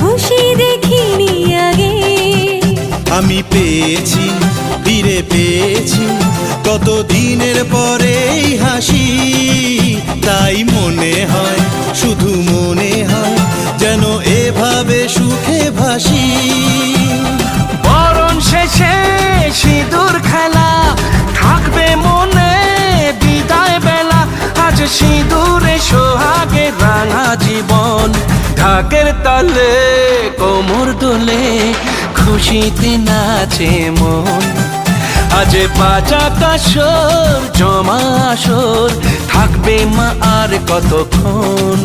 খুশি দেখিনি আগে। আমি পেয়েছি, ফিরে পেয়েছি কত দিনের পরে এই হাসি। তাই মনে হয়, শুধু মনে হয় যেন এভাবে সুখে ভাসি। বরণ শেষে সিঁদুর খেলা থাকবে মনে বিদায় বেলা। আজ সিঁদুরে সোহাগে রাঙা জীবন, ঢাকের তালে কোমর দোলে খুশিতে নাচে মন। আজ বাজা কাসর জমা আসর, থাকবে মা আর কতক্ষণ।